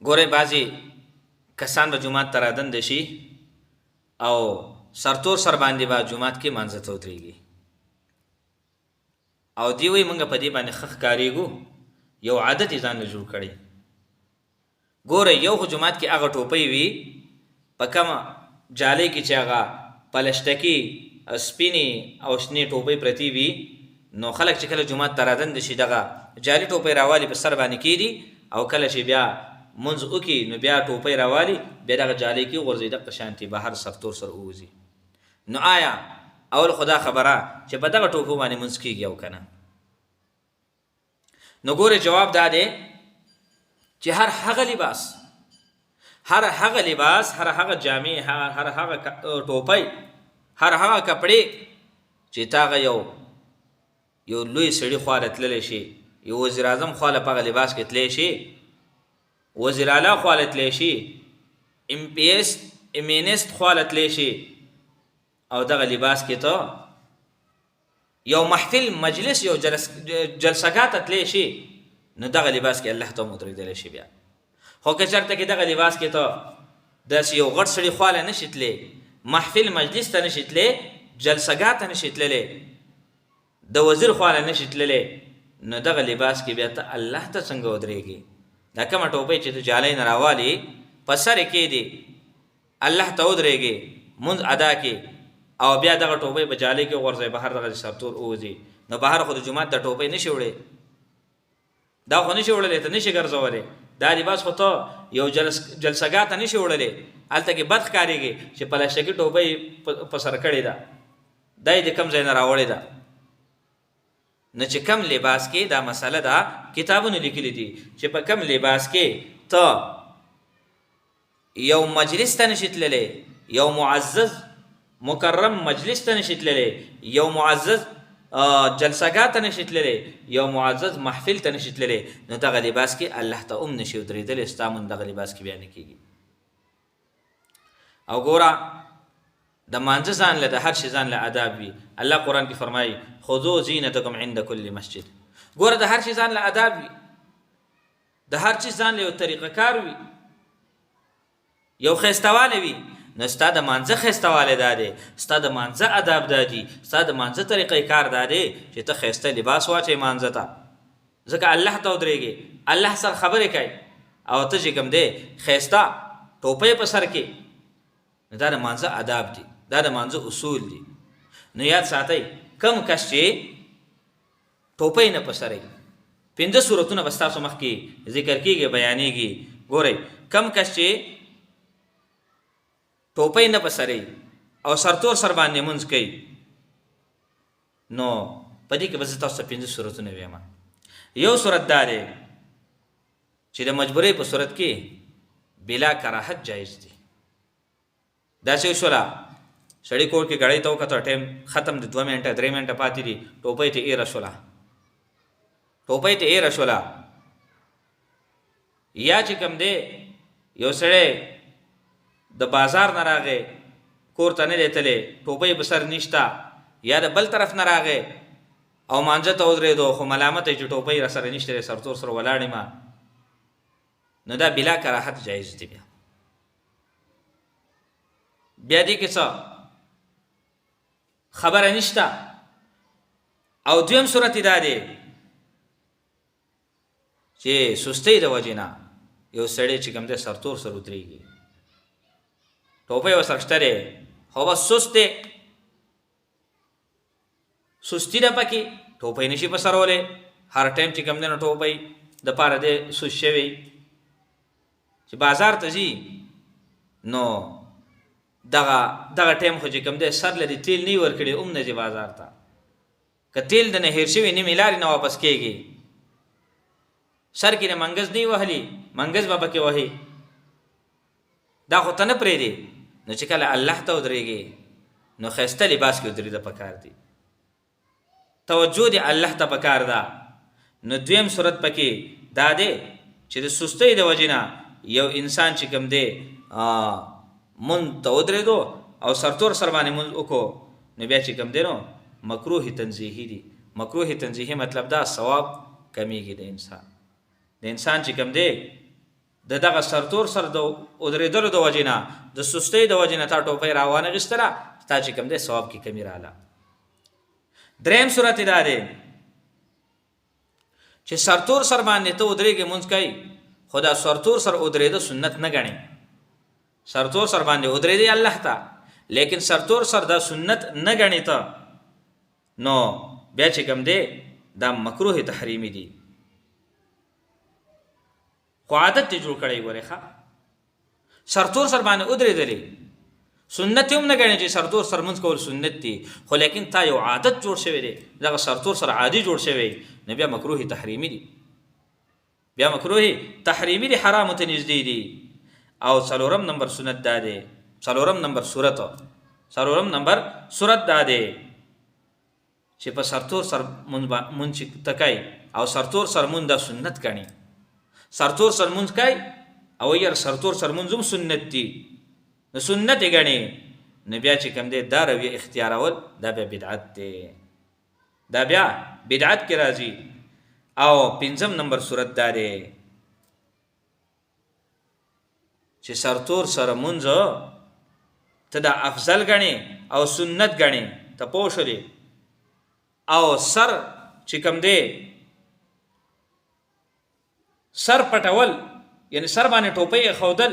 ګورئ بعضې کسان به جومات ته رادنده شي او سرتور سر باندې به جومات کې مانځه ته ودرېږي او دی وایي موږ په دې باندې ښه ښکارېږو، یو عادت یې ځان له جوړ کړی. ګورئ یو خو جومات کې هغه ټوپۍ وي په کومه جالۍ کې چې هغه پلشټکي سپینې او شنې ټوپۍ پرتې وي، نو خلک چې کله جومات ته رادنده شي دغه جالي ټوپۍ راوالي په سر باندې کېږي او کله چې بیا منځ وکړي نو بیا ټوپۍ راوالي بیا دغه جالۍ کې غورځي دغه شانتې بهر سرتور سر ووځي. نو آیا اول خدا خبره چې په دغه ټوپو باندې منځ کېږي او که نه؟ نو ګورې جواب دا دی چې هر هغه لباس، هر هغه لباس، هر هغه جامې، هر هغه ټوپۍ، هر هغه کپړې چې تاغه یو لوی سړي خواله تللی شي، یو وزیر اعظم خواله په هغه لباس کې تللی شي، وزیر اعلی خواله تللی شي، امینست خواله تللی شي او دغه لباس کې ته یو محفل مجلس یو جلسګاه ته تللی شي، نو دغه لباس کې الله ته هم ودرېدلی شي. بیا خو که چېرته کې دغه لباس کې ته داسې یو غټ سړي خواله نه شي تللی، محفل مجلس ته نه شي تللی، جلسګاه ته نه شي تللی، د وزیر خواله نه شي تللی، نو دغه لباس کې بیا ته الله ته څنګه ودرېږي؟ دا کومه ټوپۍ چې ته جالۍ نه راوالې په سر یې کېدې، الله ته ودرېږې، مونځ ادا کې او بیا دغه ټوپۍ په جالۍ کې غورځوي بهر دغه سرتور ووځي، نو بهر خو د جومات د ټوپۍ نه شي وړی، دا خو نه شي وړلی، ته نه شي ګرځولی، دا لباس خو ته یو جلسګاه ته نه شي وړلی، هلته کې بد ښکارېږي چې پلاسټکي ټوپۍ په سر کړې ده، دا یې د کوم ځای نه راوړې ده. نو چې کم لباس کې دا مسله ده کتابونه لیکلي دي چې په کم لباس کې ته یو مجلس ته نشي تللی، یو معزز مکرم مجلس ته نشي تللی، یو معزز جلسګاه ته نشي تللی، یو معزز محفل ته نشي تللی، نو دغه لباس کې الله ته هم نشي ودرېدلی، ستا مونږ دغه لباس کې بیا نه کېږي. او ګوره د مانځه ځان له د هر شي ځان له آداب وي. الله قرآن کې فرمایي خذوا زینتکم عند کل مسجد. ګوره د هر شي ځان له آداب وي، د هر شي ځان له یو طریقه کار وي، یو ښایستهوالی وي. نو ستا د مانځه ښایستهوالی دا دی، ستا د مانځه آداب دا دي، ستا د مانځه طریقې کار دا دی چې ته ښایسته لباس واچوې مانځه ته، ځکه الله ته ودرېږې، الله سره خبرې کوي او ته چې کوم دی ښایسته ټوپۍ په سر کې، نو دا د مانځه آداب دي، دا د مانځه اصول دي. نو یاد ساتئ کم کس چې ټوپۍ نه په سر وي، 5 صورتونه به ستاسو مخکې ذکر کېږي، بیانېږي. ګورئ کم کس چې ټوپۍ نه په سر او سرتور سر باندې مونځ کوي، نو په دې کې به زه تاسو ته 5 صورتونه ویم. یو صورت دا دی چې د مجبورۍ په صورت کې بلا کراهت جایز دی. داسې وشوله سړي کور کې ګړۍ ته وکتل، ټایم ختم دی، 2 منټه 3 منټه پاتې دي، ټوپۍ ته ایره شوله، ټوپۍ ته ایره شوله. یا چې کوم دی یو سړی د بازار نه راغی کور ته نه دی تللی، ټوپۍ په سر نشته، یا د بل طرف نه راغی او مانځه ته ودرېدو خو ملامت یې چې ټوپۍ را سره نشته دی، سرتور سره ولاړ یم، نو دا بلا کراهت جایز دی. بیا دې کې څه خبره نشته. او دویم صورت دا دی چې سستۍ د وجې نه یو سړی چې کوم دی سرتور سر ودرېږي، ټوپۍ ورسره شته دی خو بس سست دی، سستي ده پکې، ټوپۍ نشي په سرولی، هر ټایم چې کوم دی نو ټوپۍ دپاره دی سست شوی. چې بازار ته ځي نو دغه ټایم خو چې کوم دی سر لري تیل نه ورکړي هم نه ځي بازار ته، که تیل د نه هیر شوي نیمې لارې نه واپس کېږي، سر کې نه منګز نه وهلي، منګز به پکې وهي، دا خو ته نه پرېږدي. نو چې کله الله ته ودرېږي نو ښایسته لباس کې ودرېده پکار دی، توجه دې الله ته پکار ده. نو دویم صورت پکې دا دی چې د سستۍ د وجې نه یو انسان چې کوم دی مونځ ته ودرېدو او سرتور سر باندې مونځ وکړو، نو بیا چې کوم دی نو مکروه تنزیهي دي. مکروه تنزیهي مطلب دا ثواب کمیږي د انسان چې کوم دی د دغه سرتور سر د ودرېدلو د وجې نه د سستۍ د وجې نه تا ټوپۍ راوانغېستله تا چې کوم دی ثواب کې کمی راله. دریم صورت دا دی چې سرتور سر باندې ته ودرېږې مونځ کوي خو دا سرتور سر ودرېده سنت نه ګڼې. سرتور سر باندې ودرېدې الله ته لیکن سرتور سر دا سنت نه ګڼې ته نو بیا چې کوم دی دا مکروه تحریمي دي. خو عادت ته جوړ کړی ګورې ښه سرتور سر باندې ودرېدلې سنت هم نه ګڼې چې سرتور سر مونځ کول سنت دي خو لیکن تا یو عادت جوړ شوی دی دغه سرتور سر عادي جوړ شوی نو بیا مکروه تحریمي دي. بیا مکروه تحریمي دي حرامو ته نږدې دي. او څلورم نمبر سنت دا دی څلورم نمبر صورت دا دی چې په سرتور سر مونځ تکای او سرتور سر مونځ دا سنت ګڼي. سرتور سر مونځ کوي او یار سرتور سر مونځ هم سنت دي نو سنت یې ګڼي نو بیا چې کوم دی دا رویه اختیارول دا بیا بدعت دی. دا بیا بدعت کې راځي. او پنځم نمبر صورت دا دی چې سرتور سره مونځ ته دا افضل ګڼې او سنت ګڼې ته پوه شولې او سر چې کوم دی سر پټول یعنی سر باندې ټوپۍ ایښودل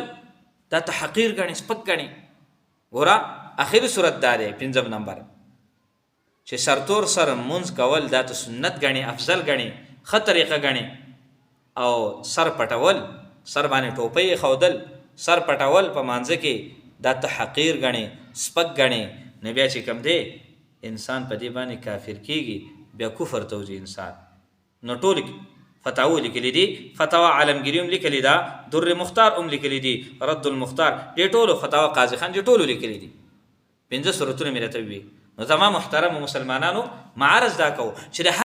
دا ته حقیر ګڼې سپک ګڼې. ګوره اخري صورت دا دی پنځم نمبر چې سرتور سر مونځ کول دا ته سنت ګڼې افضل ګڼې ښه طریقه ګڼې او سر پټول سر باندې ټوپۍ ایښودل سر پټول په مانځه کې دا ته حقیر ګڼې سپک ګڼې نو بیا چې کوم دی انسان په دې باندې کافر کیږي بیا کفر ته وځي انسان. نو ټول فتاوی لیکلي دي فتاوا عالمګیري هم لیکلي ده در مختار هم لیکلي دي رد المختار دې ټولو فتاوا قاضي خان دې ټولو لیکلي دي. 5 صورتونه مې راته وویل. نو تمام محترم مسلمانانو معرض دا کوو چې د